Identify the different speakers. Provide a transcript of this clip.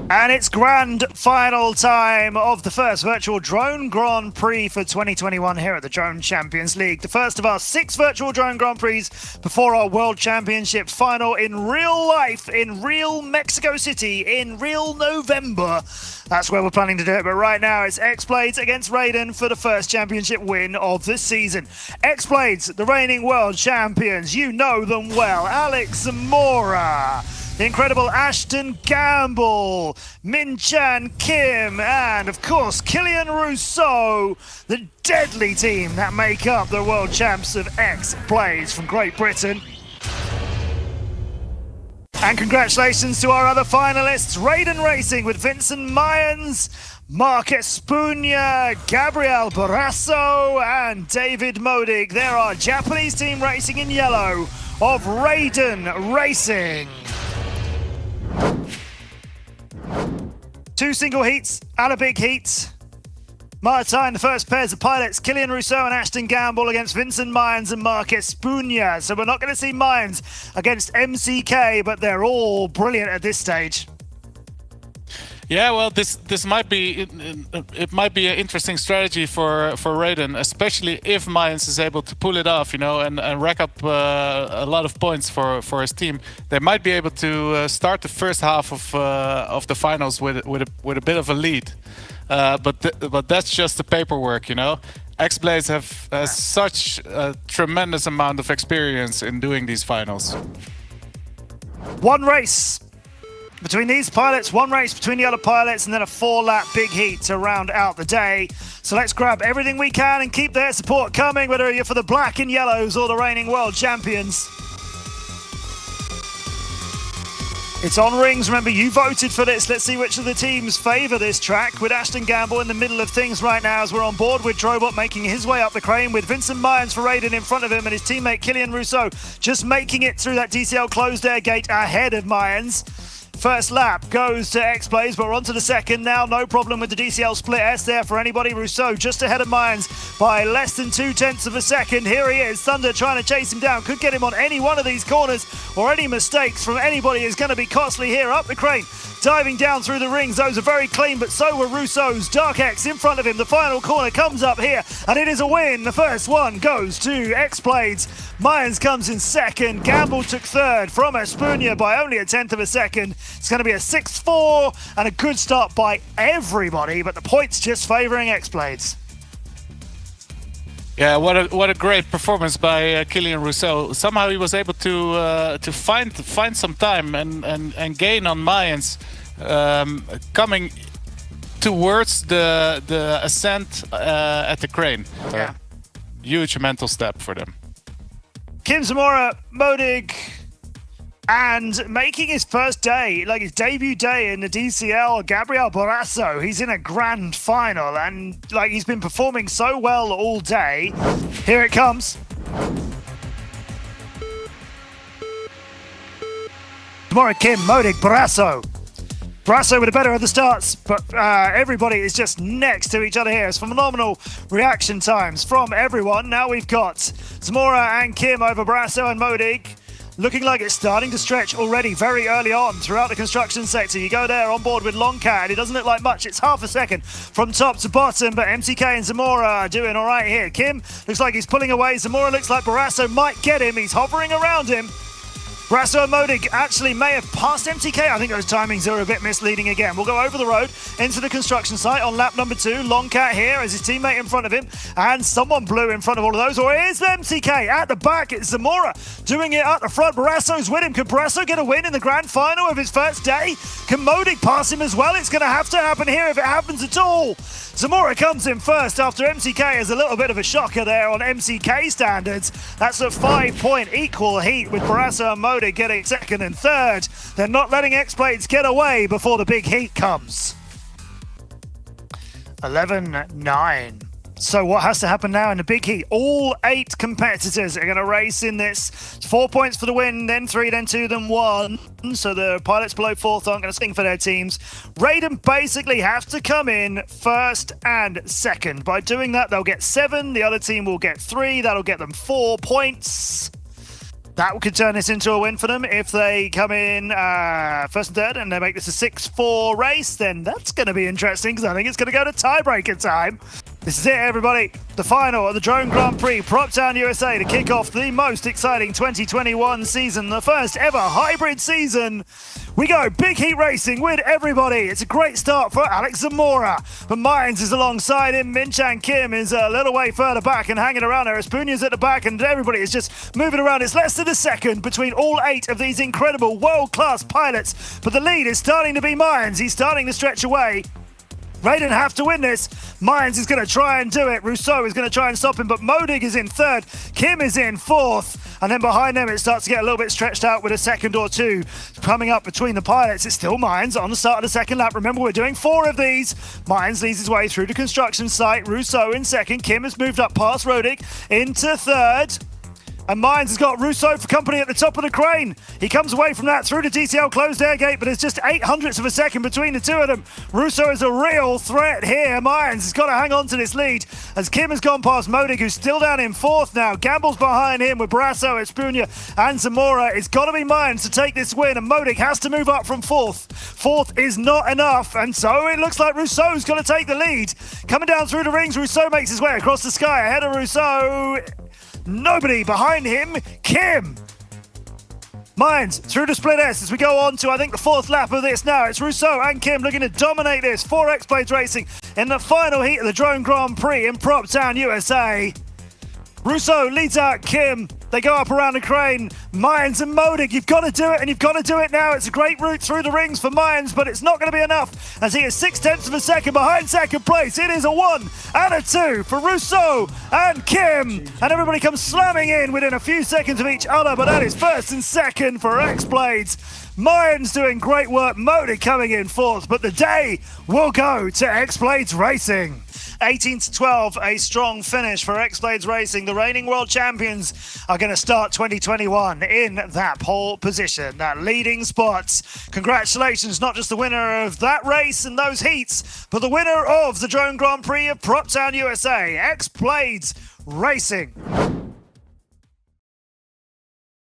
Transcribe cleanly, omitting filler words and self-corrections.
Speaker 1: And it's grand final time of the first virtual drone Grand Prix for 2021 here at the Drone Champions League. The first of our 6 virtual drone Grand Prix before our World Championship final in real life, in real Mexico City, in real November. That's where we're planning to do it, but right now it's X-Blades against Raiden for the first championship win of the season. X-Blades, the reigning world champions, you know them well. Alex Zamora, the incredible Ashton Gamble, Min-Chan Kim, and of course Killian Rousseau, the deadly team that make up the world champs of X-Blades from Great Britain. And congratulations to our other finalists, Raiden Racing with Vincent Mayans, Mark Espuña, Gabriel Barrasso, and David Modig. They're our Japanese team racing in yellow of Raiden Racing. 2 single heats and a big heat. Martine, the first pairs of pilots, Killian Rousseau and Ashton Gamble against Vincent Mayans and Mark Espuña. So we're not going to see Mayans against MCK, but they're all brilliant at this stage.
Speaker 2: Yeah, well, this might be it might be an interesting strategy for Raiden, especially if Mayans is able to pull it off, you know, and rack up a lot of points for his team. They might be able to start the first half of the finals with a bit of a lead. But that's just the paperwork, you know. X-Blades has such a tremendous amount of experience in doing these finals.
Speaker 1: 1 race between these pilots, 1 race between the other pilots, and then a 4-lap big heat to round out the day. So let's grab everything we can and keep their support coming, whether you're for the black and yellows or the reigning world champions. It's on rings. Remember, you voted for this. Let's see which of the teams favour this track, with Ashton Gamble in the middle of things right now as we're on board with Drobot making his way up the crane, with Vincent Mayans for Raiden in front of him and his teammate Killian Rousseau just making it through that DCL closed air gate ahead of Mayans. First lap goes to X-Blades, but we're on to the second now. No problem with the DCL split S there for anybody. Rousseau just ahead of Mayans by less than 0.2 of a second. Here he is, Thunder trying to chase him down. Could get him on any one of these corners, or any mistakes from anybody is going to be costly here. Up the crane, diving down through the rings. Those are very clean, but so were Rousseau's. Dark X in front of him. The final corner comes up here, and it is a win. The first one goes to X-Blades. Mayans comes in second. Gamble took third from Espuña by only 1/10 of a second. It's going to be a 6-4 and a good start by everybody, but the points just favouring X-Blades.
Speaker 2: Yeah, what a great performance by Killian Rousseau. Somehow he was able to find some time and gain on Mayans, coming towards the ascent at the crane.
Speaker 1: Yeah.
Speaker 2: Huge mental step for them.
Speaker 1: Kim Zamora, Modig, and making his first day, like his debut day in the DCL, Gabriel Barrasso. He's in a grand final, and like he's been performing so well all day. Here it comes. Zamora, Kim, Modig, Barrasso. Barrasso with a better of the starts, but everybody is just next to each other here. It's phenomenal reaction times from everyone. Now we've got Zamora and Kim over Barrasso and Modig. Looking like it's starting to stretch already very early on throughout the construction sector. You go there on board with Longcat. It doesn't look like much. It's half a second from top to bottom, but MTK and Zamora are doing all right here. Kim looks like he's pulling away. Zamora looks like Barrasso might get him. He's hovering around him. Barrasso and Modig actually may have passed MTK. I think those timings are a bit misleading again. We'll go over the road into the construction site on lap number 2. Longcat here as his teammate in front of him. And someone blew in front of all of those. Or here's MTK at the back. It's Zamora doing it at the front. Barrasso's with him. Can Barrasso get a win in the grand final of his first day? Can Modig pass him as well? It's going to have to happen here if it happens at all. Zamora comes in first after MCK is a little bit of a shocker there on MCK standards. That's a 5-point equal heat with Barrasso and Modig getting second and third. They're not letting X-Blades get away before the big heat comes. 11-9. So what has to happen now in the big heat? All 8 competitors are going to race in this. 4 points for the win, then 3, then 2, then 1. So the pilots below 4th aren't going to sing for their teams. Raiden basically have to come in first and second. By doing that, they'll get 7. The other team will get 3. That'll get them 4 points. That could turn this into a win for them. If they come in first and third and they make this a 6-4 race, then that's going to be interesting because I think it's going to go to tiebreaker time. This is it, everybody. The final of the Drone Grand Prix, Proptown, USA, to kick off the most exciting 2021 season, the first ever hybrid season. We go big heat racing with everybody. It's a great start for Alex Zamora, but Mines is alongside him. Minchan Kim is a little way further back and hanging around there. Espunya's at the back and everybody is just moving around. It's less than a second between all 8 of these incredible world-class pilots, but the lead is starting to be Mines. He's starting to stretch away. Raiden have to win this. Mines is going to try and do it. Rousseau is going to try and stop him, but Modig is in third. Kim is in fourth. And then behind them, it starts to get a little bit stretched out with a second or two coming up between the pilots. It's still Mines on the start of the second lap. Remember, we're doing 4 of these. Mines leads his way through the construction site. Rousseau in second. Kim has moved up past Rodig into third. And Mines has got Rousseau for company at the top of the crane. He comes away from that through the DCL closed air gate, but it's just 0.08 of a second between the two of them. Rousseau is a real threat here. Mines has got to hang on to this lead as Kim has gone past Modig, who's still down in fourth now. Gamble's behind him with Brasso, Espunya, and Zamora. It's got to be Mines to take this win, and Modig has to move up from fourth. Fourth is not enough, and so it looks like Rousseau's going to take the lead. Coming down through the rings, Rousseau makes his way across the sky ahead of Rousseau. Nobody behind him. Kim. Mines through the split S as we go on to, I think, the 4th lap of this now. It's Rousseau and Kim looking to dominate this. 4 X-Blades racing in the final heat of the Drone Grand Prix in Proptown, USA. Rousseau leads out Kim. They go up around the crane. Mines and Modig, you've got to do it, and you've got to do it now. It's a great route through the rings for Mines, but it's not going to be enough as he is 0.6 of a second behind second place. It is a 1 and a 2 for Rousseau and Kim, and everybody comes slamming in within a few seconds of each other, but that is first and second for X-Blades. Mines doing great work, Modig coming in fourth, but the day will go to X-Blades Racing. 18-12, a strong finish for X-Blades Racing. The reigning world champions are going to start 2021 in that pole position, that leading spot. Congratulations, not just the winner of that race and those heats, but the winner of the Drone Grand Prix of Proptown, USA, X-Blades Racing.